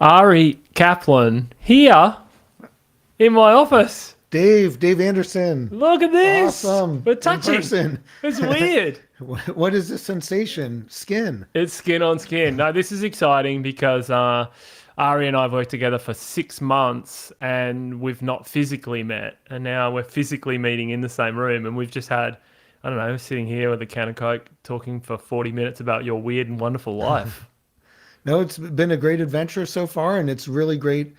Ari Kaplan here in my office. Dave Anderson. Look at this. Awesome. We're In touching. person. It's weird. What is this sensation? Skin. It's skin on skin. No, this is exciting because Ari and I have worked together for 6 months and we've not physically met. And now we're physically meeting in the same room. And we've just had, I don't know, sitting here with a can of Coke talking for 40 minutes about your weird and wonderful life. No, it's been a great adventure so far, and it's really great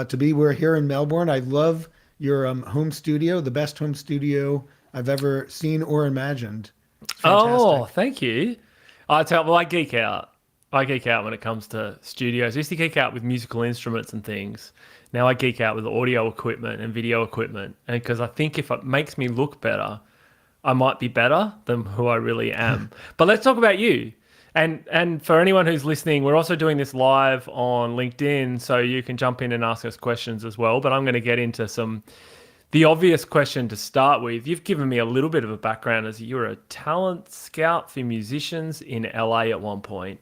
to be. We're here in Melbourne. I love your home studio, the best home studio I've ever seen or imagined. It's Oh, fantastic. thank you. Well, I geek out. I geek out when it comes to studios. I used to geek out with musical instruments and things. Now I geek out with audio equipment and video equipment. And because I think if it makes me look better, I might be better than who I really am. But let's talk about you. And for anyone who's listening, we're also doing this live on LinkedIn, so you can jump in and ask us questions as well. But I'm going to get into the obvious question to start with. You've given me a little bit of a background as you're a talent scout for musicians in LA at one point.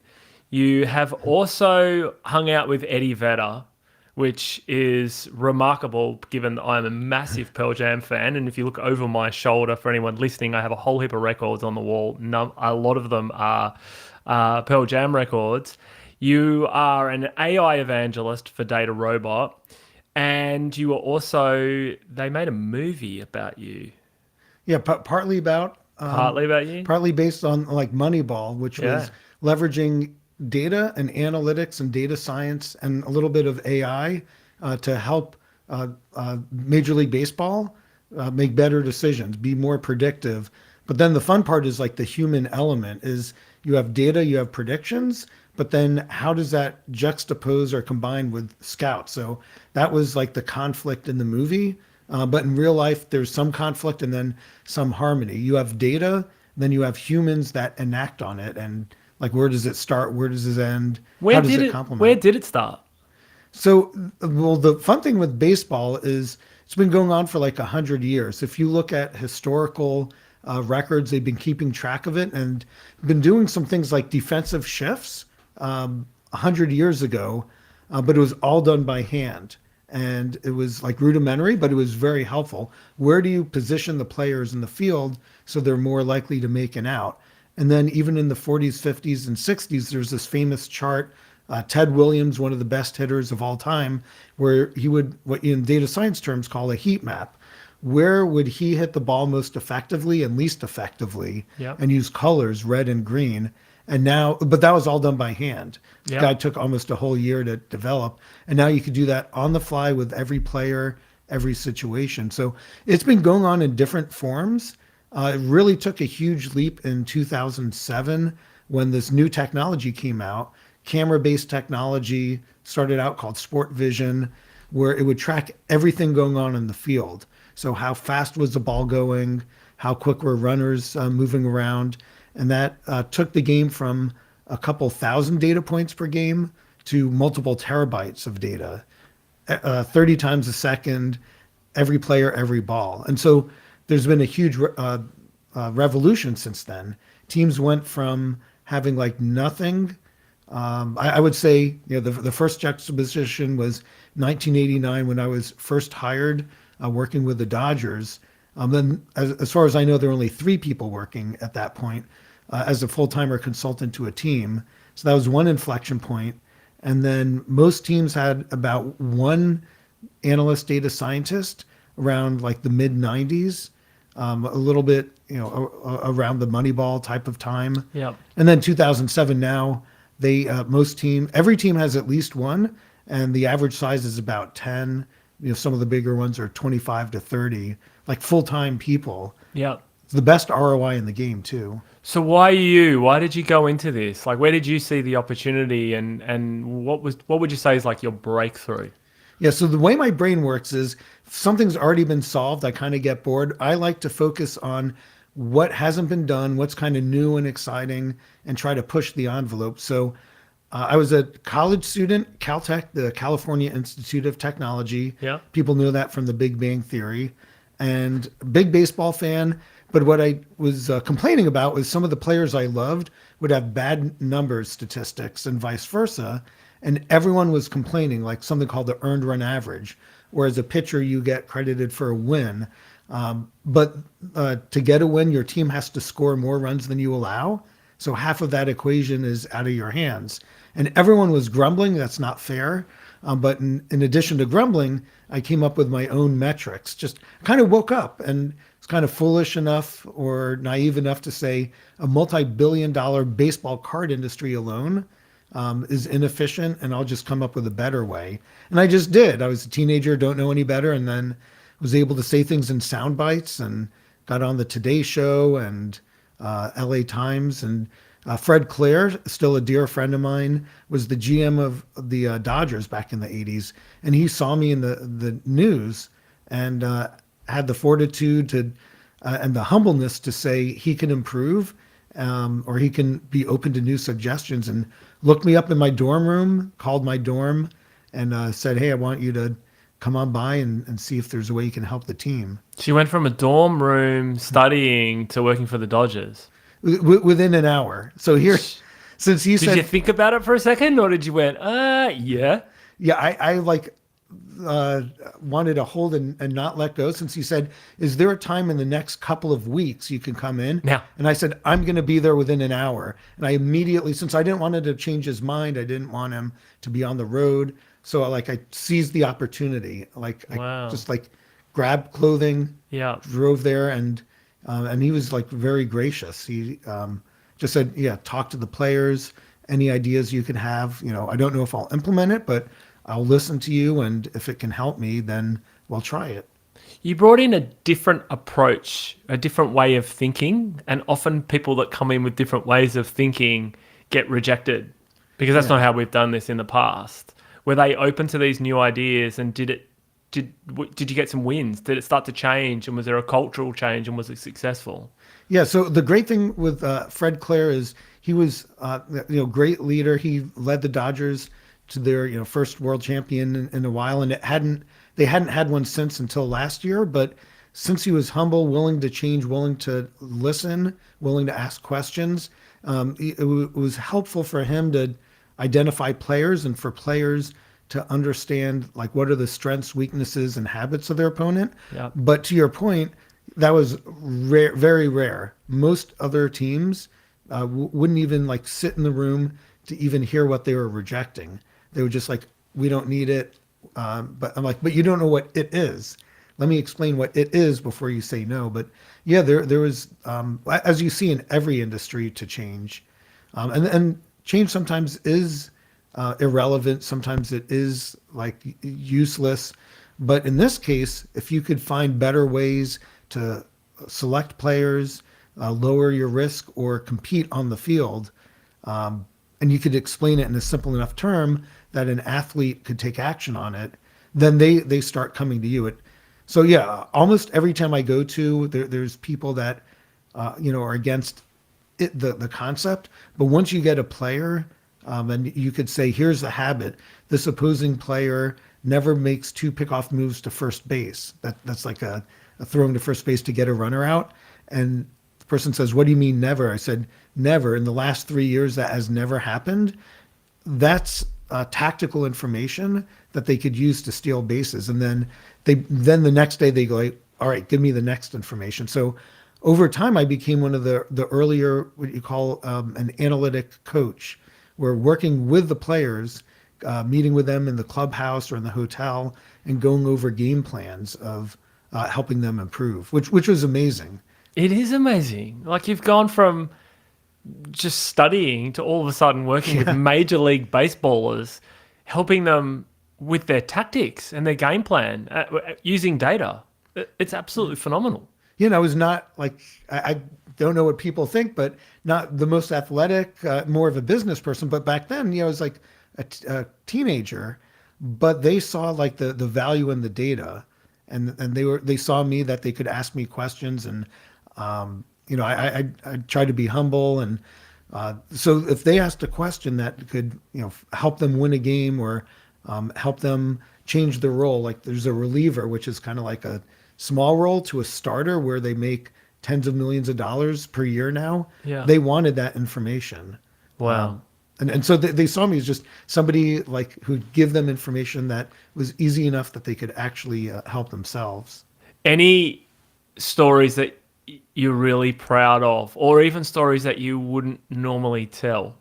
You have also hung out with Eddie Vedder, which is remarkable given that I'm a massive Pearl Jam fan. And if you look over my shoulder, for anyone listening, I have a whole heap of records on the wall. A lot of them are Pearl Jam records. You are an AI evangelist for Data Robot. And you were also, they made a movie about you, Yeah, partly about, partly about you. partly based on like Moneyball, which Yeah. was leveraging data and analytics and data science and a little bit of AI to help Major League Baseball make better decisions, be more predictive. But then the fun part is like the human element is you have data, you have predictions, but then how does that juxtapose or combine with scouts? So that was like the conflict in the movie. But in real life, there's some conflict and then some harmony. You have data, then you have humans that enact on it. And like, where does it start? Where does it end? Where How does did it it, where complement? did it start? So, well, the fun thing with baseball is it's been going on for like 100 years. If you look at historical records, they've been keeping track of it and been doing some things like defensive shifts 100 years ago, but it was all done by hand. And it was like rudimentary, but it was very helpful. Where do you position the players in the field so they're more likely to make an out? And then even in the 40s, 50s, and 60s, there's this famous chart. Ted Williams, one of the best hitters of all time, where he would, what in data science terms, call a heat map. Where would he hit the ball most effectively and least effectively, Yep. and use colors, red and green. And now, but that was all done by hand. The guy Yep. took almost a whole year to develop. And now you could do that on the fly with every player, every situation. So it's been going on in different forms. It really took a huge leap in 2007 when this new technology came out. Camera-based technology started out called Sport Vision, where it would track everything going on in the field. So how fast was the ball going? How quick were runners moving around? And that took the game from a couple thousand data points per game to multiple terabytes of data, 30 times a second, every player, every ball. And so there's been a huge revolution since then. Teams went from having like nothing. I would say, the first juxtaposition was 1989 when I was first hired working with the Dodgers. Then, as far as I know, there were only three people working at that point as a full-timer consultant to a team. So that was one inflection point. And then most teams had about one analyst data scientist around like the mid 90s, a little bit, around the Moneyball type of time. Yep. And then 2007 now, every team has at least one, and the average size is about 10. Some of the bigger ones are 25 to 30, like full-time people. Yep. It's the best ROI in the game too. So why you? Why did you go into this? Like, where did you see the opportunity, and what would you say is like your breakthrough? Yeah, so the way my brain works is if something's already been solved, I kind of get bored. I like to focus on what hasn't been done, what's kind of new and exciting, and try to push the envelope. So I was a college student, Caltech, the California Institute of Technology. Yeah. People know that from the Big Bang Theory, and big baseball fan. But what I was complaining about was some of the players I loved would have bad numbers statistics and vice versa. and everyone was complaining, like something called the earned run average, whereas a pitcher you get credited for a win. But to get a win, your team has to score more runs than you allow. So half of that equation is out of your hands. And everyone was grumbling. That's not fair. But in addition to grumbling, I came up with my own metrics. Just kind of woke up and was kind of foolish enough or naive enough to say a multi-billion-dollar baseball card industry alone is inefficient, and I'll just come up with a better way. And I just did. I was a teenager, don't know any better, and then was able to say things in sound bites and got on the Today Show and LA Times. And Fred Clare, still a dear friend of mine, was the GM of the Dodgers back in the 80s. And he saw me in the news and had the fortitude to and the humbleness to say he can improve or he can be open to new suggestions, and looked me up in my dorm room, called my dorm, and said, hey, I want you to come on by and see if there's a way you can help the team. She went from a dorm room studying to working for the Dodgers. Within an hour. So here, since he said... Did you think about it for a second, or did you went, yeah? Yeah, I wanted to hold and not let go, since he said, is there a time in the next couple of weeks you can come in? Now. And I said, I'm going to be there within an hour. And I immediately, since I didn't want him to change his mind, I didn't want him to be on the road. So I seized the opportunity. Wow. I just grabbed clothing, Yeah. drove there, and he was very gracious. He just said, yeah, talk to the players, any ideas you can have. I don't know if I'll implement it, but I'll listen to you, and if it can help me, then we'll try it. You brought in a different approach, a different way of thinking, and often people that come in with different ways of thinking get rejected because that's not how we've done this in the past. Were they open to these new ideas, and did you get some wins? Did it start to change, and was there a cultural change, and was it successful? Yeah. So the great thing with Fred Clare is he was great leader. He led the Dodgers to their first world champion in a while, and they hadn't had one since until last year. But since he was humble, willing to change, willing to listen, willing to ask questions, it was helpful for him to identify players, and for players to understand what are the strengths, weaknesses, and habits of their opponent. Yeah. But to your point, that was rare, very rare. Most other teams wouldn't even sit in the room to even hear what they were rejecting. They were just we don't need it. But I'm but you don't know what it is. Let me explain what it is before you say no. But yeah, there was, as you see in every industry, to change. And change sometimes is irrelevant. Sometimes it is useless. But in this case, if you could find better ways to select players, lower your risk, or compete on the field, and you could explain it in a simple enough term that an athlete could take action on it, then they start coming to you. So yeah, almost every time I go to, there's people that are against it, the concept. But once you get a player, and you could say, here's the habit: this opposing player never makes two pickoff moves to first base. That's like a throwing to first base to get a runner out. And the person says, what do you mean never? I said, never. In the last 3 years, that has never happened. That's tactical information that they could use to steal bases. And then the next day they go, all right, give me the next information. So over time, I became one of the earlier, what you call an analytic coach. We're working with the players, meeting with them in the clubhouse or in the hotel, and going over game plans of helping them improve, which was amazing. It is amazing. You've gone from just studying to all of a sudden working with Major League Baseballers, helping them with their tactics and their game plan using data. It's absolutely phenomenal. I was not I don't know what people think, but not the most athletic, more of a business person. But back then, I was a teenager, but they saw the value in the data, and they saw me, that they could ask me questions, and I tried to be humble, and so if they asked a question that could help them win a game, or help them change their role, there's a reliever, which is kind of like a small role to a starter where they make tens of millions of dollars per year now. Yeah. They wanted that information. Wow. And so they saw me as just somebody like who'd give them information that was easy enough that they could actually help themselves. Any stories that you're really proud of, or even stories that you wouldn't normally tell?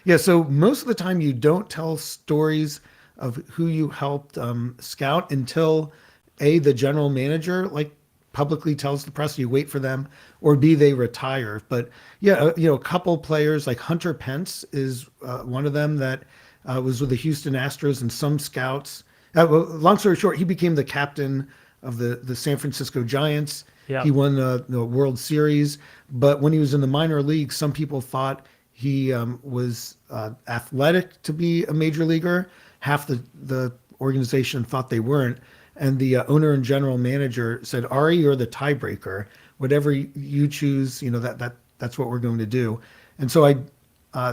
Yeah, so most of the time you don't tell stories of who you helped scout until A, the general manager like publicly tells the press, you wait for them, or B, they retire. But yeah, a couple players like Hunter Pence is one of them that was with the Houston Astros, and some scouts. Well, long story short, he became the captain of the San Francisco Giants. Yeah. He won the World Series, but when he was in the minor leagues, some people thought he was athletic to be a major leaguer. Half the organization thought they weren't. And the owner and general manager said, Ari, you're the tiebreaker. Whatever you choose, that's what we're going to do. And so it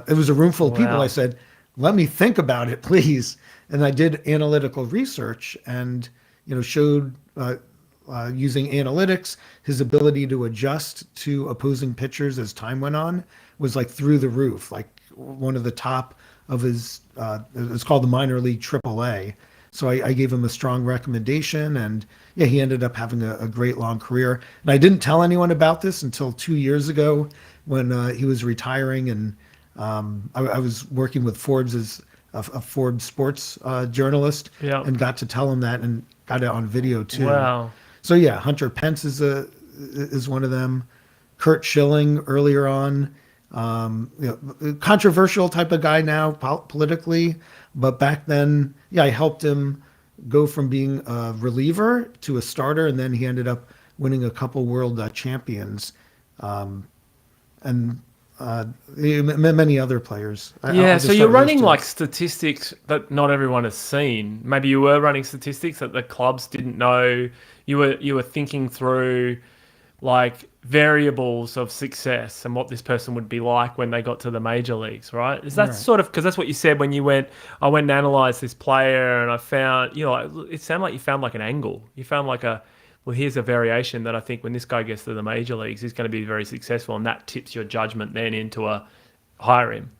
was a room full of people. Wow. I said, let me think about it, please. And I did analytical research and, showed using analytics, his ability to adjust to opposing pitchers as time went on was like through the roof, like one of the top of his, it's called the minor league AAA. So I gave him a strong recommendation, and yeah, he ended up having a great long career. And I didn't tell anyone about this until 2 years ago when he was retiring, and I was working with Forbes as a Forbes sports journalist, Yeah. and got to tell him that and got it on video too. Wow. So yeah, Hunter Pence is one of them. Kurt Schilling earlier on, controversial type of guy now politically, but back then, yeah, I helped him go from being a reliever to a starter, and then he ended up winning a couple world champions, and many other players. Yeah, I'll so just you're start running listing. like statistics that not everyone has seen. Maybe you were running statistics that the clubs didn't know. You were thinking through like variables of success and what this person would be like when they got to the major leagues, right? Is that Right. sort of, because that's what you said when you went, I went and analyzed this player and I found, it sounded like you found like an angle. You found like well, here's a variation that I think when this guy gets to the major leagues, he's going to be very successful, and that tips your judgment then into hire him.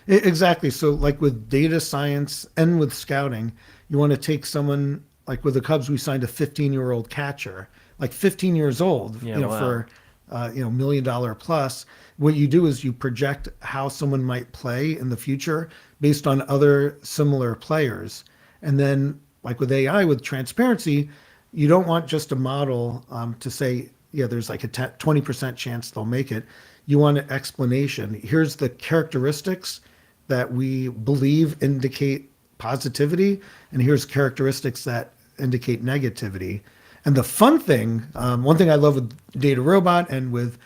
Exactly. So, like with data science and with scouting, you want to take someone like with the Cubs, we signed a 15-year-old catcher, like 15 years old, Yeah, wow. for $1 million plus. What you do is you project how someone might play in the future based on other similar players, and then like with AI, with transparency, you don't want just a model to say, yeah, there's like a 20% chance they'll make it. You want an explanation. Here's the characteristics that we believe indicate positivity, and here's characteristics that indicate negativity. And the fun thing, one thing I love with Data Robot and with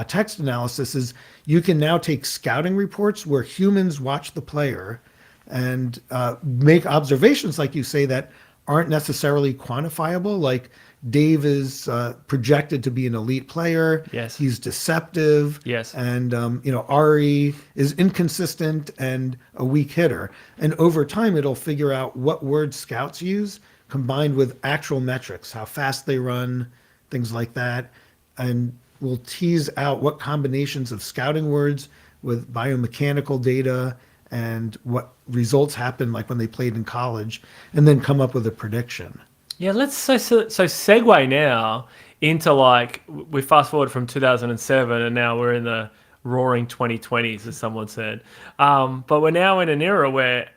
text analysis is you can now take scouting reports where humans watch the player and make observations, like you say, that aren't necessarily quantifiable. Like Dave is projected to be an elite player. Yes. He's deceptive. Yes. And, Ari is inconsistent and a weak hitter. And over time, it'll figure out what words scouts use combined with actual metrics, how fast they run, things like that. And we'll tease out what combinations of scouting words with biomechanical data and what results happen like when they played in college, and then come up with a prediction. Yeah, let's so segue now into like we fast forward from 2007 and now we're in the roaring 2020s, as someone said. But we're now in an era where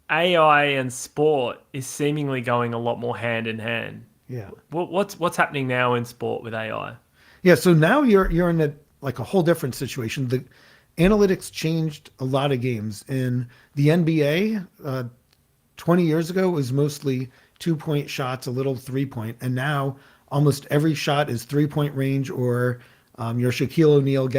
AI and sport is seemingly going a lot more hand in hand. Yeah. What's happening now in sport with AI? Yeah. So now you're in a whole different situation. The analytics changed a lot of games. In the NBA, 20 years ago, it was mostly 2-point shots, a little 3-point. And now almost every shot is 3-point range, or your Shaquille O'Neal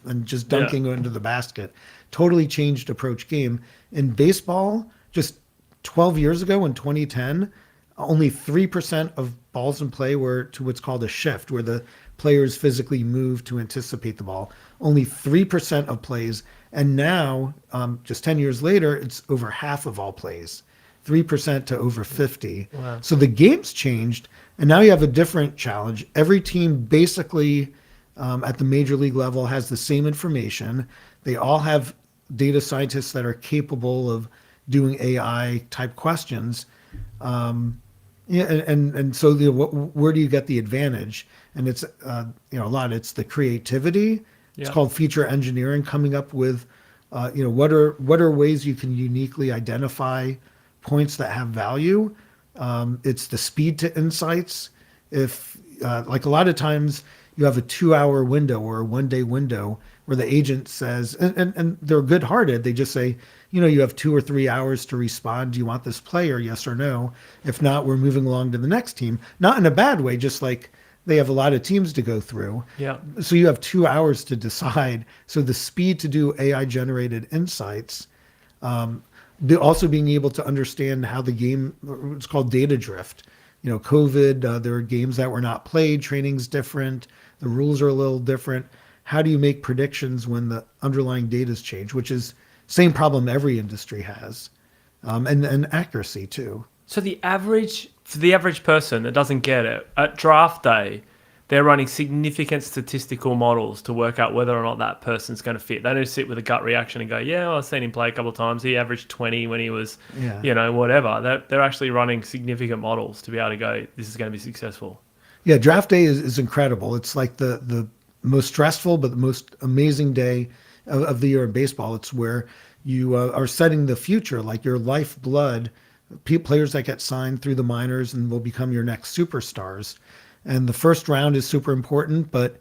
and just dunking into the basket. Totally changed approach game. In baseball, just 12 years ago in 2010, only 3% of balls in play were to what's called a shift, where the players physically move to anticipate the ball. Only 3% of plays. And now, just 10 years later, it's over half of all plays, 3% to over 50. Wow. So the game's changed, and now you have a different challenge. Every team basically at the major league level has the same information. They all have data scientists that are capable of doing AI type questions. Yeah, and so where do you get the advantage? And it's a lot. It's the creativity. It's Yeah. called feature engineering, coming up with what are ways you can uniquely identify points that have value. It's the speed to insights. If like a lot of times you have a 2 hour window or a 1 day window where the agent says, and they're good hearted, they just say, you have 2 or 3 hours to respond. Do you want this player? Yes or no. If not, we're moving along to the next team. Not in a bad way, just like they have a lot of teams to go through. Yeah. So you have 2 hours to decide. So the speed to do AI generated insights, also being able to understand how the game, it's called data drift. COVID, there are games that were not played, training's different, the rules are a little different. How do you make predictions when the underlying data's change, which is same problem every industry has, and accuracy too. So for the average person that doesn't get it, at draft day, they're running significant statistical models to work out whether or not that person's going to fit. They don't sit with a gut reaction and go, yeah, well, I've seen him play a couple of times. He averaged 20 when he was, whatever. They're actually running significant models to be able to go, this is going to be successful. Yeah, draft day is incredible. It's like the most stressful but the most amazing day of the year in baseball. It's where you are setting the future, like your lifeblood, players that get signed through the minors and will become your next superstars. And the first round is super important, but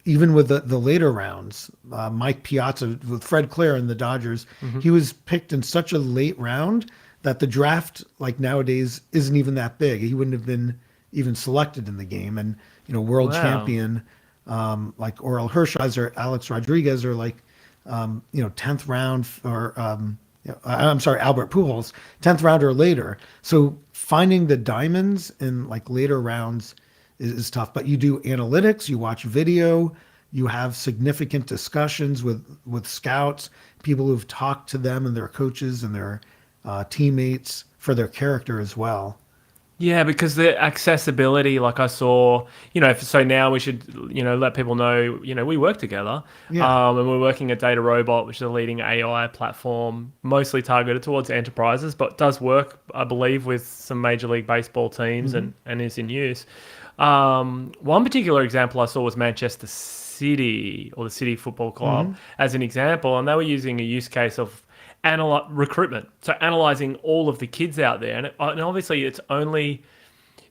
even with the later rounds, Mike Piazza with Fred Clare and the Dodgers, he was picked in such a late round that the draft, like nowadays, isn't even that big. He wouldn't have been even selected in the game. And world champion like Orel Hershiser, Alex Rodriguez, or like 10th round, or I'm sorry, Albert Pujols, 10th round or later. So finding the diamonds in like later rounds is tough. But you do analytics, you watch video, you have significant discussions with scouts, people who've talked to them and their coaches and their teammates for their character as well. Yeah, because the accessibility, like I saw, so now we should, let people know, we work together. Yeah. And we're working at Data Robot, which is a leading AI platform, mostly targeted towards enterprises, but does work, I believe, with some Major League Baseball teams and is in use. One particular example I saw was Manchester City, or the City Football Club, as an example, and they were using a use case of recruitment. So analyzing all of the kids out there, and obviously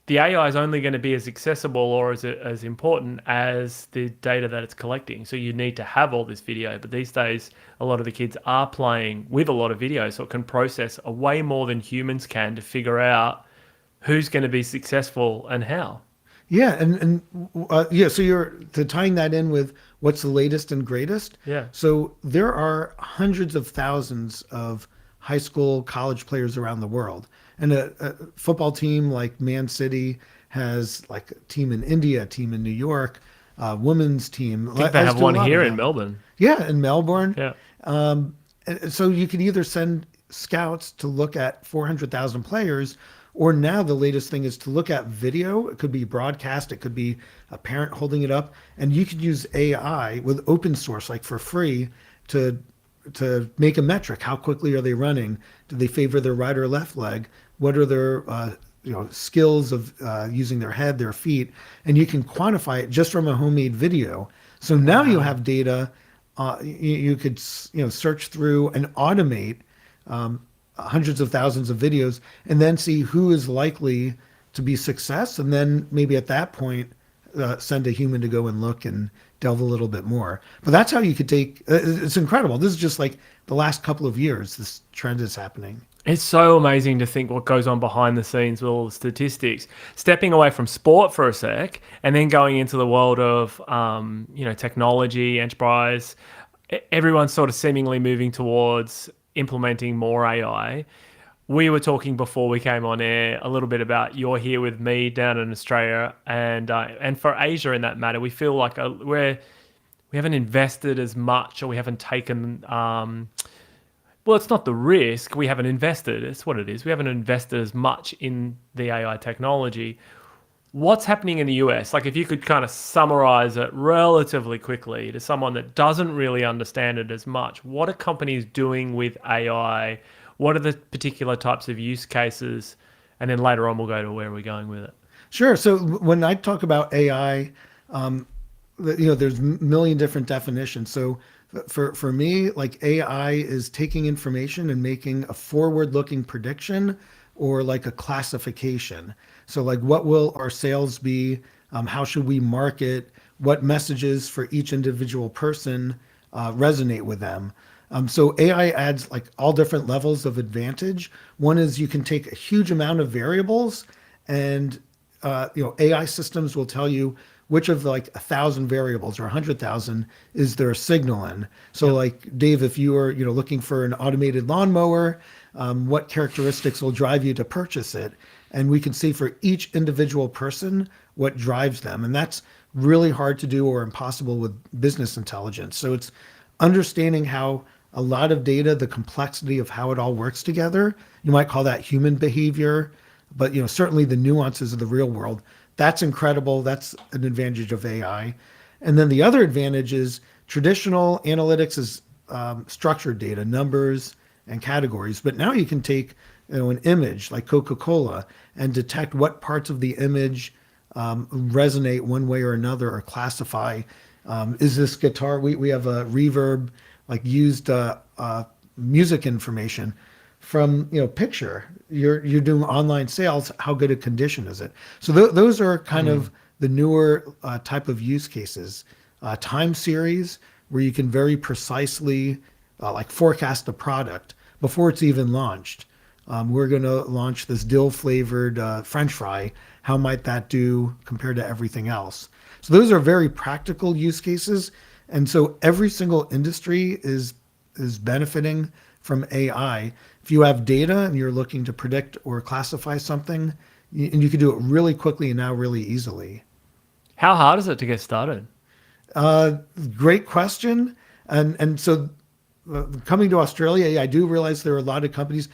the AI is only going to be as accessible or as important as the data that it's collecting. So you need to have all this video, but these days a lot of the kids are playing with a lot of video, so it can process a way more than humans can to figure out who's going to be successful and how. Yeah, so you're tying that in with what's the latest and greatest. Yeah. So there are hundreds of thousands of high school, college players around the world, and a football team like Man City has like a team in India, a team in New York, women's team. I think they have one here in Melbourne. Yeah, in Melbourne. Yeah. And so you can either send scouts to look at 400,000 players, or now the latest thing is to look at video. It could be broadcast. It could be a parent holding it up. And you could use AI with open source, like for free, to make a metric. How quickly are they running? Do they favor their right or left leg? What are their skills of using their head, their feet? And you can quantify it just from a homemade video. So now you have data. You could search through and automate hundreds of thousands of videos, and then see who is likely to be success, and then maybe at that point send a human to go and look and delve a little bit more. But that's how you could take. It's incredible. This is just like the last couple of years. This trend is happening. It's so amazing to think what goes on behind the scenes with all the statistics. Stepping away from sport for a sec, and then going into the world of technology, enterprise. Everyone's sort of seemingly moving towards implementing more AI. We were talking before we came on air a little bit about you're here with me down in Australia, and for Asia in that matter, we feel like we haven't invested as much, or we haven't taken. Well, it's not the risk. We haven't invested. It's what it is. We haven't invested as much in the AI technology. What's happening in the US? Like, if you could kind of summarize it relatively quickly to someone that doesn't really understand it as much, what are companies doing with AI? What are the particular types of use cases? And then later on, we'll go to where we're going with it. Sure. So when I talk about AI, there's a million different definitions. So for me, like AI is taking information and making a forward-looking prediction or like a classification. So like, what will our sales be? How should we market? What messages for each individual person resonate with them? So AI adds like all different levels of advantage. One is you can take a huge amount of variables and AI systems will tell you which of like 1,000 variables or 100,000 is there a signal in. So like Dave, if you are looking for an automated lawnmower, what characteristics will drive you to purchase it? And we can see for each individual person what drives them. And that's really hard to do or impossible with business intelligence. So it's understanding how a lot of data, the complexity of how it all works together. You might call that human behavior, but certainly the nuances of the real world. That's incredible. That's an advantage of AI. And then the other advantage is traditional analytics is structured data, numbers and categories. But now you can take an image like Coca-Cola and detect what parts of the image resonate one way or another or classify. Is this guitar? We have a reverb, like used music information from picture. You're doing online sales. How good a condition is it? So those are kind of the newer type of use cases. Time series where you can very precisely like forecast the product before it's even launched. We're going to launch this dill flavored French fry. How might that do compared to everything else? So those are very practical use cases. And so every single industry is benefiting from AI. If you have data and you're looking to predict or classify something, and you can do it really quickly and now really easily. How hard is it to get started? Great question. And so coming to Australia, yeah, I do realize there are a lot of companies,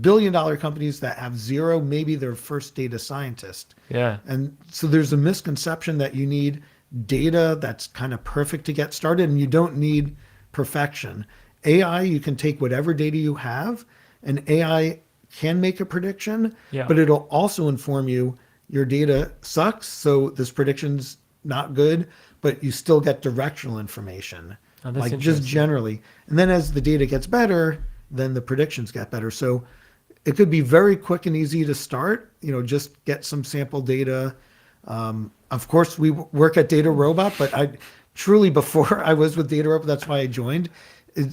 billion-dollar companies that have zero, maybe their first data scientist. Yeah. And so there's a misconception that you need data that's kind of perfect to get started, and you don't need perfection. AI, you can take whatever data you have, and AI can make a prediction, but it'll also inform you your data sucks, so this prediction's not good, but you still get directional information, like just generally. And then as the data gets better, then the predictions get better. So it could be very quick and easy to start, just get some sample data. Of course, we work at Data Robot, but I truly, before I was with Data Robot, that's why I joined.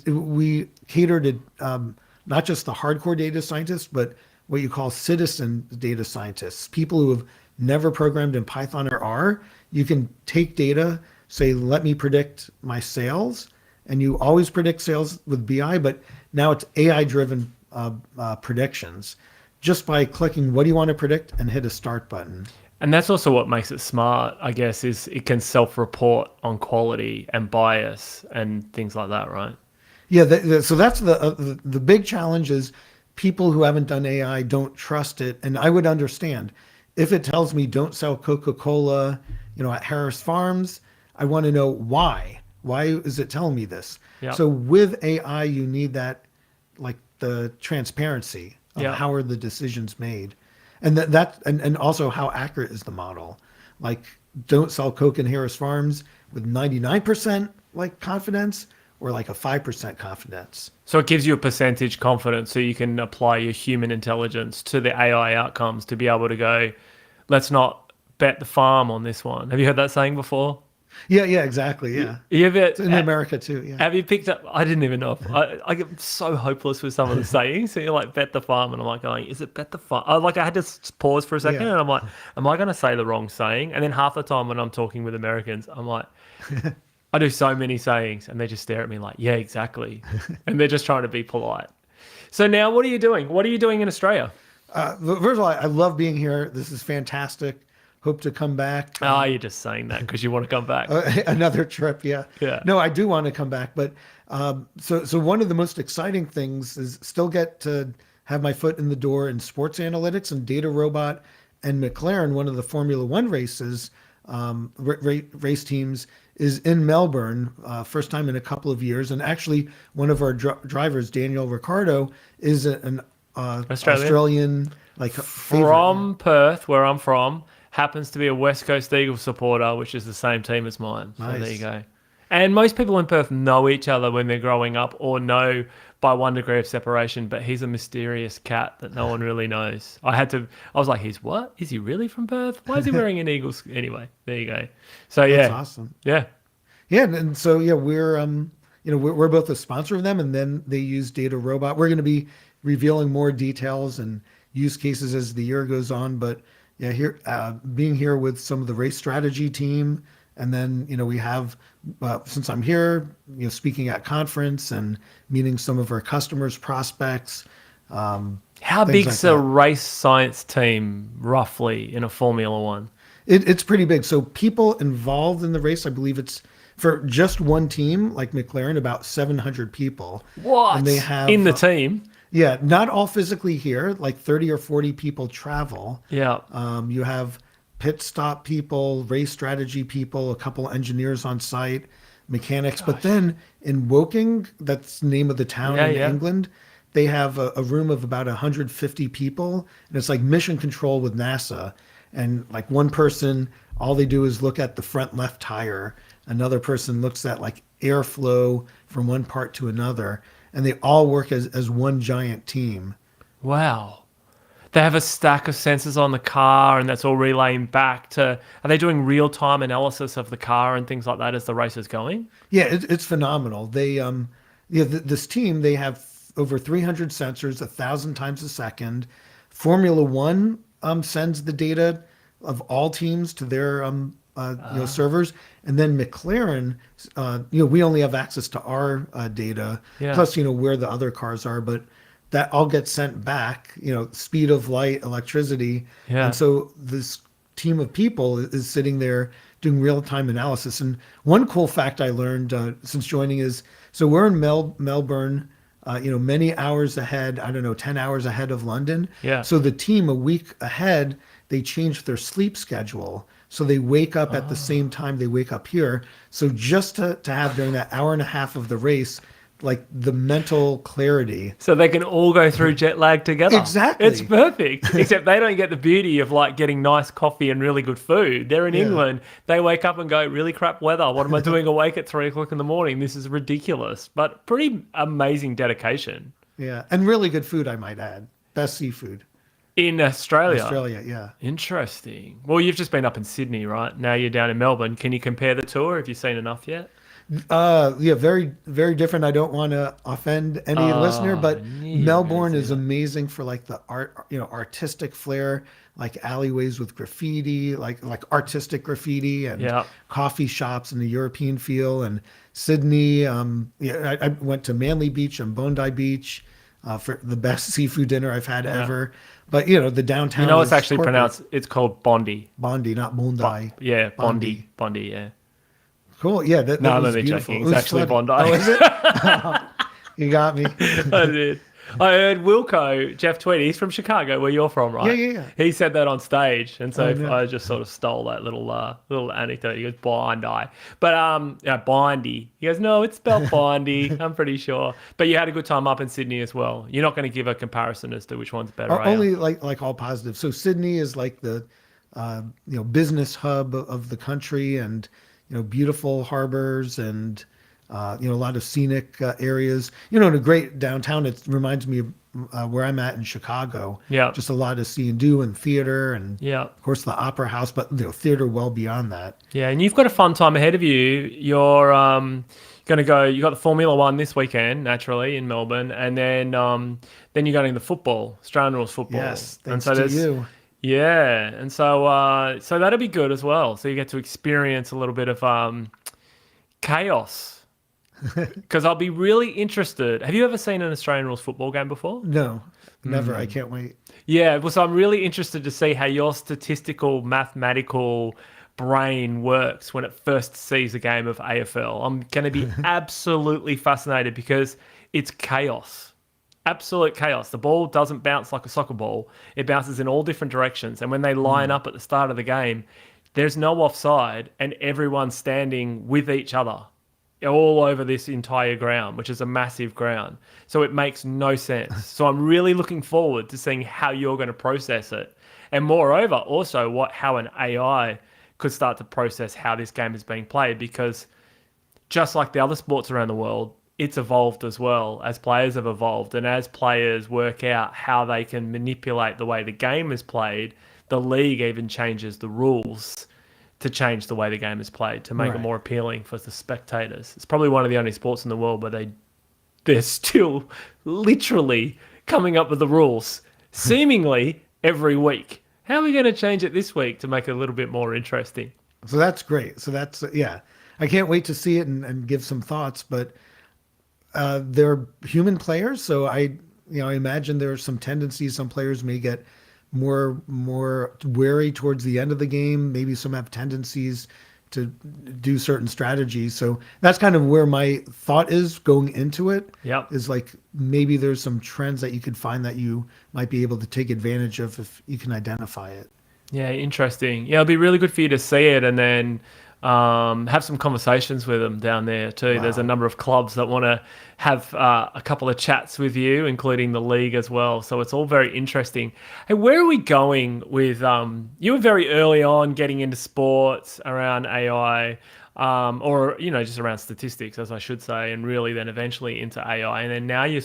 We cater to not just the hardcore data scientists, but what you call citizen data scientists, people who have never programmed in Python or R. You can take data, say, let me predict my sales, and you always predict sales with BI, but now it's AI-driven predictions just by clicking what do you want to predict and hit a start button. And that's also what makes it smart, I guess, is it can self-report on quality and bias and things like that, right? Yeah, so that's the big challenge is people who haven't done AI don't trust it. And I would understand if it tells me don't sell Coca-Cola, at Harris Farms, I want to know why. Why is it telling me this? Yep. So with AI, you need that, like the transparency of how are the decisions made. And and also how accurate is the model? Like don't sell Coke in Harris Farms with 99% like confidence or like a 5% confidence. So it gives you a percentage confidence so you can apply your human intelligence to the AI outcomes to be able to go, let's not bet the farm on this one. Have you heard that saying before? Yeah, exactly. Yeah. It's in America too. Yeah. Have you picked up? I didn't even know. I get so hopeless with some of the sayings. So you're like, bet the farm. And I'm like, going, is it bet the farm? I had to pause for a second and I'm like, am I going to say the wrong saying? And then half the time when I'm talking with Americans, I'm like, I do so many sayings and they just stare at me like, yeah, exactly. And they're just trying to be polite. So now what are you doing? What are you doing in Australia? First of all, I love being here. This is fantastic. Hope to come back. Oh, you're just saying that because you want to come back. Another trip, yeah. Yeah. No, I do want to come back. But so one of the most exciting things is still get to have my foot in the door in sports analytics, and Data Robot and McLaren, one of the Formula One races, race teams, is in Melbourne, first time in a couple of years. And actually, one of our drivers, Daniel Ricciardo, is an Australian Australian like favorite. Yeah. from Perth, where I'm from, happens to be a West Coast Eagles supporter, which is the same team as mine. So there you Nice. go. And most people in Perth know each other when they're growing up or know by one degree of separation, but he's a mysterious cat that no one really knows. I was like, he's what? Is he really from Perth? Why is he wearing an Eagles? Anyway, there you go. So That's yeah, awesome. yeah. Yeah, and so yeah, we're both a sponsor of them, and then they use Data Robot. We're going to be revealing more details and use cases as the year goes on. But yeah, here being here with some of the race strategy team, and then we have since I'm here, speaking at conference and meeting some of our customers, prospects, How things like big's a that. race science team roughly in a Formula One? It's pretty big. So people involved in the race, I believe it's for just one team, like McLaren, about 700 people, and they What in have the team? yeah, not all physically here, like 30 or 40 people travel. Yeah. You have pit stop people, race strategy people, a couple engineers on site, mechanics. But then in Woking, that's the name of the town Yeah, in yeah. England, they have a room of about 150 people, and it's like mission control with NASA. And like one person, all they do is look at the front left tire. Another person looks at like airflow from one part to another, and they all work as one giant team. Wow. They have a stack of sensors on the car, and that's all relaying back to. Are they doing real time analysis of the car and things like that as the race is going? Yeah, it's phenomenal. This team, they have over 300 sensors, 1,000 times a second. Formula One sends the data of all teams to their servers, and then McLaren, we only have access to our data, Yeah. plus where the other cars are, but that all gets sent back. Speed of light, electricity, and Yeah. so this team of people is sitting there doing real time analysis. And one cool fact I learned since joining is so we're in Melbourne, many hours ahead, I don't know, 10 hours ahead of London. Yeah. So the team a week ahead, they change their sleep schedule. So they wake up at the same time they wake up here. So just to have during that hour and a half of the race, like the mental clarity. So they can all go through jet lag together. Exactly. It's perfect. Except they don't get the beauty of like getting nice coffee and really good food. They're in Yeah. England. They wake up and go, really crap weather. What am I doing awake at 3 o'clock in the morning? This is ridiculous. But pretty amazing dedication. Yeah. And really good food, I might add. Best seafood. In Australia. Australia, yeah. Interesting. Well, you've just been up in Sydney, right? Now you're down in Melbourne. Can you compare the two? Have you seen enough yet? Yeah, very, very different. I don't want to offend any listener, but Melbourne is amazing for like the art, artistic flair, like alleyways with graffiti, like artistic graffiti and Yeah. coffee shops in the European feel. And Sydney, I went to Manly Beach and Bondi Beach for the best seafood dinner I've had ever. But the downtown. You know, it's is actually corporate. pronounced, it's called Bondi. Bondi, not Bondi. Yeah, Bondi. Bondi, yeah. Cool. Yeah, that No, I'm was only beautiful. joking. It It's was actually flooded. Bondi. Oh, is it? You got me. I did. I heard Wilco, Jeff Tweedy, he's from Chicago, where you're from, right? Yeah, yeah, yeah. He said that on stage, and so Oh, no. I just sort of stole that little anecdote. He goes, Bondi. But, Bondi. He goes, no, it's spelled Bondi, I'm pretty sure. But you had a good time up in Sydney as well. You're not going to give a comparison as to which one's better, are you? Only like all positive. So Sydney is like the business hub of the country, and beautiful harbors and a lot of scenic areas. In a great downtown. It reminds me of where I'm at in Chicago. Yeah. Just a lot to see and do, and theater, and Yeah. of course the opera house, but theater well beyond that. Yeah, and you've got a fun time ahead of you. You're going to go. You got the Formula One this weekend, naturally in Melbourne, and then you're going to the football, Australian rules football. Yes, and thanks so to there's you. yeah, and so that'll be good as well. So you get to experience a little bit of chaos. Because I'll be really interested. Have you ever seen an Australian rules football game before? No, never. I can't wait. Yeah, well, so I'm really interested to see how your statistical, mathematical brain works when it first sees a game of AFL. I'm going to be absolutely fascinated because it's chaos. absolute chaos. The ball doesn't bounce like a soccer ball. It bounces in all different directions. And when they line up at the start of the game, there's no offside and everyone's standing with each other all over this entire ground, which is a massive ground. So it makes no sense. So I'm really looking forward to seeing how you're going to process it. And moreover, also how an AI could start to process how this game is being played, because just like the other sports around the world, it's evolved as well as players have evolved. And as players work out how they can manipulate the way the game is played, the league even changes the rules to change the way the game is played, to make it more appealing for the spectators. It's probably one of the only sports in the world where they're still literally coming up with the rules, seemingly every week. How are we going to change it this week to make it a little bit more interesting? So that's great. So that's, yeah, I can't wait to see it and give some thoughts, but they're human players. So I imagine there are some tendencies. Some players may get more wary towards the end of the game. Maybe some have tendencies to do certain strategies. So that's kind of where my thought is going into it. Yep. Is like maybe there's some trends that you could find that you might be able to take advantage of if you can identify it. Yeah, interesting. Yeah, it'll be really good for you to see it and then have some conversations with them down there too. Wow. There's a number of clubs that want to have a couple of chats with you, including the league as well. So it's all very interesting. Hey, where are we going with, you were very early on getting into sports around AI, or, just around statistics, as I should say, and really then eventually into AI. And then now you're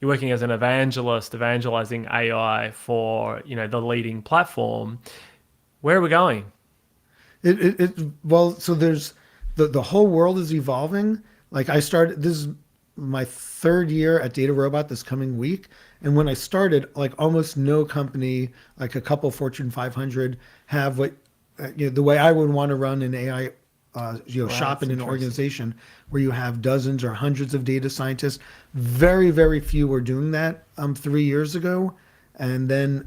working as an evangelist, evangelizing AI for, the leading platform. Where are we going? Well, so there's the whole world is evolving. Like this is my third year at Data Robot this coming week. And when I started, like almost no company, like a couple Fortune 500 have what, the way I would want to run an AI, shop in an organization where you have dozens or hundreds of data scientists. Very, very few were doing that 3 years ago. And then,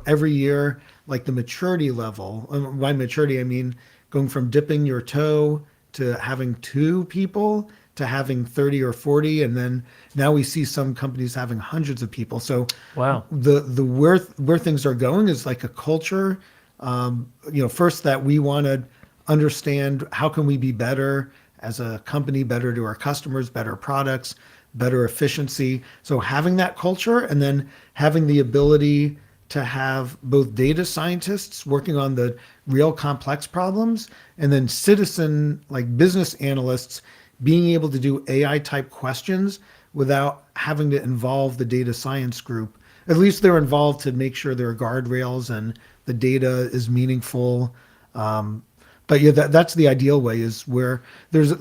every year, like the maturity level, by maturity, I mean going from dipping your toe to having 2 people to having 30 or 40. And then now we see some companies having hundreds of people. So wow, the where things are going is like a culture, first that we want to understand how can we be better as a company, better to our customers, better products, better efficiency. So having that culture and then having the ability to have both data scientists working on the real complex problems and then citizen like business analysts being able to do AI type questions without having to involve the data science group. At least they're involved to make sure there are guardrails and the data is meaningful. But yeah, that's the ideal way, is where there's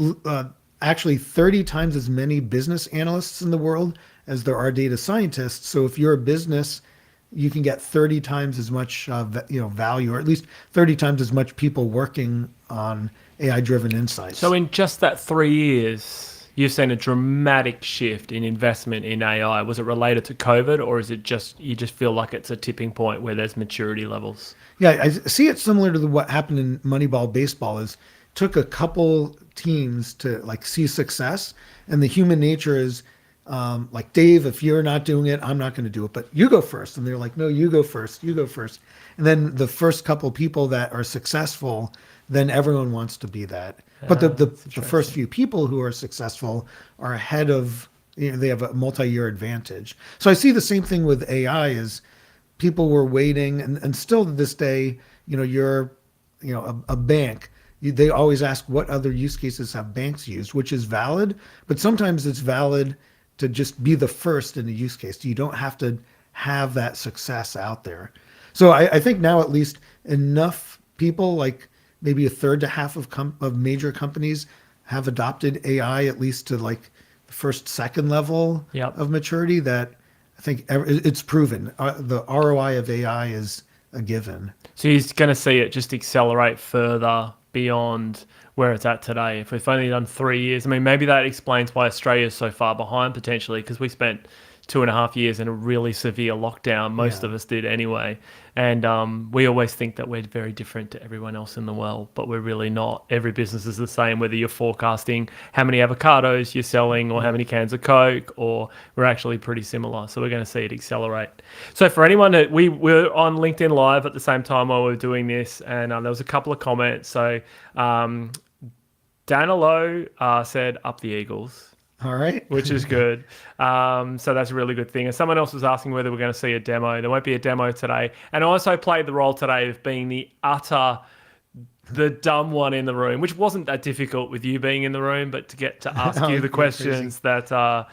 actually 30 times as many business analysts in the world as there are data scientists. So if you're a business, you can get 30 times as much value, or at least 30 times as much people working on AI-driven insights. So in just that 3 years, you've seen a dramatic shift in investment in AI. Was it related to COVID, or is it just you just feel like it's a tipping point where there's maturity levels? Yeah, I see it similar to what happened in Moneyball baseball. Is took a couple teams to like see success, and the human nature is like, Dave, if you're not doing it, I'm not going to do it, but you go first. And they're like, no, you go first, you go first. And then the first couple people that are successful, then everyone wants to be that. But the first few people who are successful are ahead of, they have a multi-year advantage. So I see the same thing with AI is people were waiting and still to this day, you're, a bank. They always ask what other use cases have banks used, which is valid, but sometimes it's valid to just be the first in a use case. You don't have to have that success out there. So I think now at least enough people, like maybe a third to half of major companies, have adopted AI at least to like the first, second level of maturity, that I think it's proven. The ROI of AI is a given. So you're going to see it just accelerate further beyond where it's at today. If we've only done 3 years, I mean, maybe that explains why Australia is so far behind potentially, because we spent 2.5 years in a really severe lockdown. Most Yeah. of us did anyway. And we always think that we're very different to everyone else in the world, but we're really not. Every business is the same, whether you're forecasting how many avocados you're selling or how many cans of Coke, or we're actually pretty similar. So we're going to see it accelerate. So for anyone that we were on LinkedIn Live at the same time while we were doing this, and there was a couple of comments. So Danilo said, "Up the Eagles." All right. Which is good. So that's a really good thing. And someone else was asking whether we're going to see a demo. There won't be a demo today. And I also played the role today of being the dumb one in the room, which wasn't that difficult with you being in the room, but to get to ask you the questions that I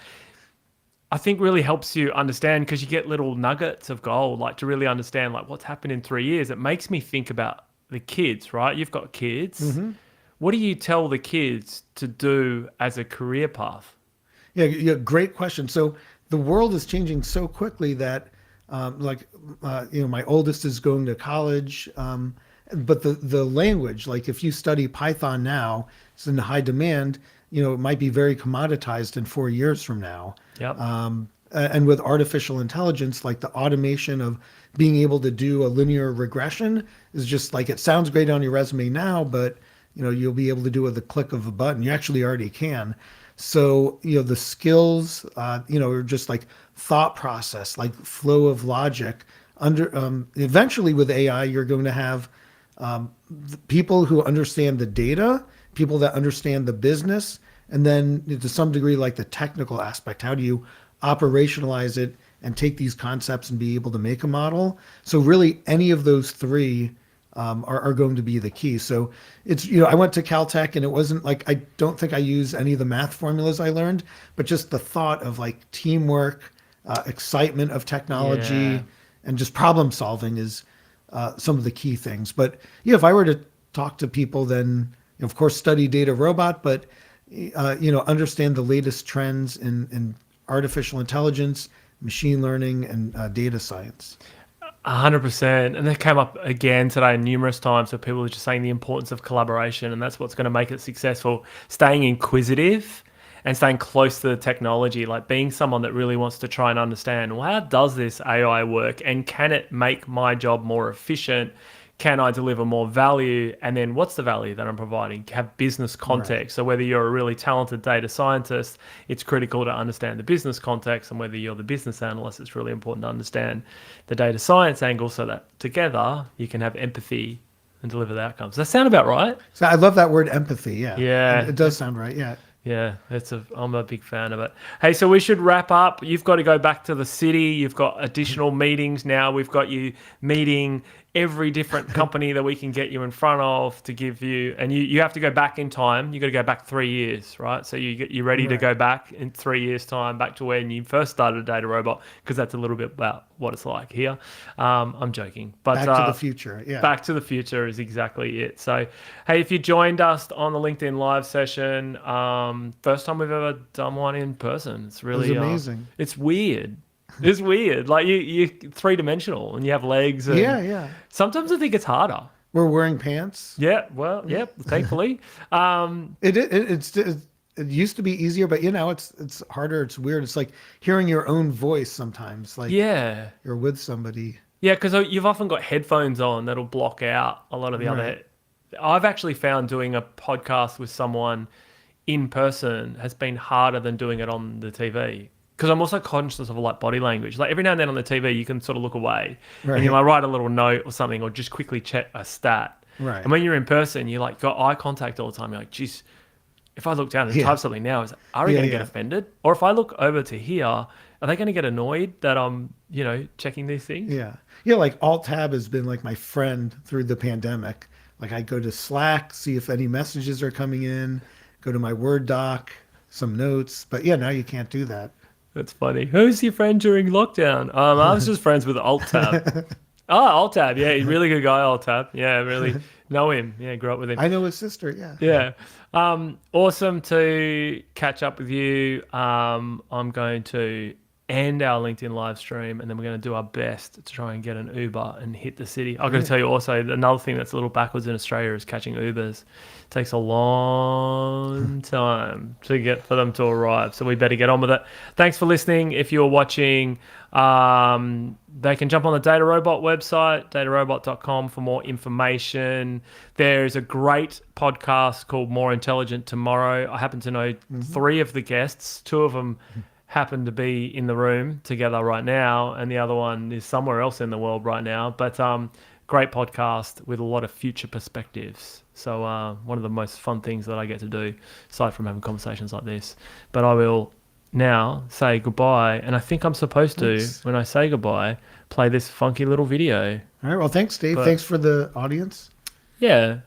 think really helps you understand, because you get little nuggets of gold, like to really understand like what's happened in 3 years. It makes me think about the kids, right? You've got kids. Mm-hmm. What do you tell the kids to do as a career path? Yeah, great question. So the world is changing so quickly that, my oldest is going to college, but the language, like if you study Python now, it's in high demand. It might be very commoditized in 4 years from now. Yep. And with artificial intelligence, like the automation of being able to do a linear regression is just like, it sounds great on your resume now, but you'll be able to do it with the click of a button. You actually already can. So, the skills, are just like thought process, like flow of logic. Eventually with AI, you're going to have people who understand the data, people that understand the business, and then to some degree, like the technical aspect. How do you operationalize it and take these concepts and be able to make a model? So really any of those three are going to be the key. So it's, I went to Caltech, and it wasn't like, I don't think I use any of the math formulas I learned, but just the thought of like teamwork, excitement of technology, Yeah. and just problem solving is some of the key things. But if I were to talk to people, then of course study data robot, but understand the latest trends in artificial intelligence, machine learning, and data science. 100%. And that came up again today numerous times, where people are just saying the importance of collaboration, and that's what's going to make it successful. Staying inquisitive and staying close to the technology, like being someone that really wants to try and understand, well, how does this AI work, and can it make my job more efficient? Can I deliver more value? And then what's the value that I'm providing? Have business context. Right. So whether you're a really talented data scientist, it's critical to understand the business context. And whether you're the business analyst, it's really important to understand the data science angle, so that together you can have empathy and deliver the outcomes. Does that sound about right? So I love that word, empathy. Yeah. Yeah. It does sound right. Yeah. Yeah, I'm a big fan of it. Hey, so we should wrap up. You've got to go back to the city. You've got additional meetings now. We've got you meeting every different company that we can get you in front of to give you, and you have to go back in time. You got to go back 3 years, right? So you're ready to go back in 3 years' time, back to when you first started Data Robot, because that's a little bit about what it's like here. I'm joking, but Back to the future. Yeah. Back to the future is exactly it. So, hey, if you joined us on the LinkedIn Live session, first time we've ever done one in person. It's really amazing. It's weird. It's weird. Like you're 3-dimensional and you have legs. And yeah. Sometimes I think it's harder. We're wearing pants. Yeah. Well, yeah. Thankfully, it used to be easier, but it's harder. It's weird. It's like hearing your own voice sometimes. Like you're with somebody. Yeah, because you've often got headphones on that'll block out a lot of the other. I've actually found doing a podcast with someone in person has been harder than doing it on the TV. Because I'm also conscious of like body language. Like every now and then on the TV, you can sort of look away and you might write a little note or something, or just quickly check a stat. Right. And when you're in person, you like got eye contact all the time. You're like, geez, if I look down and type something now, is Ari going to get offended? Or if I look over to here, are they going to get annoyed that I'm, checking these things? Yeah. Yeah. Like Alt-Tab has been like my friend through the pandemic. Like I go to Slack, see if any messages are coming in, go to my Word doc, some notes. But yeah, now you can't do that. That's funny. Who's your friend during lockdown? I was just friends with Alt-Tab. Alt-Tab. Yeah, he's a really good guy, Alt-Tab. Yeah, really know him. Yeah, grew up with him. I know his sister, yeah. Yeah. Awesome to catch up with you. I'm going to and our LinkedIn live stream, and then we're going to do our best to try and get an Uber and hit the city. I've got to tell you also, another thing that's a little backwards in Australia is catching Ubers. It takes a long time for them to arrive, so we better get on with it. Thanks for listening. If you're watching, they can jump on the Data Robot website, datarobot.com, for more information. There's a great podcast called More Intelligent Tomorrow. I happen to know 3 of the guests. 2 of them happen to be in the room together right now, and the other one is somewhere else in the world right now. But great podcast with a lot of future perspectives. So one of the most fun things that I get to do, aside from having conversations like this. But I will now say goodbye, and I think I'm supposed to, when I say goodbye, play this funky little video. All right. Well, thanks, Dave. Thanks for the audience. Yeah.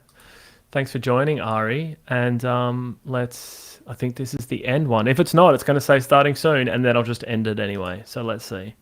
Thanks for joining, Ari. And I think this is the end one. If it's not, it's going to say starting soon, and then I'll just end it anyway. So let's see.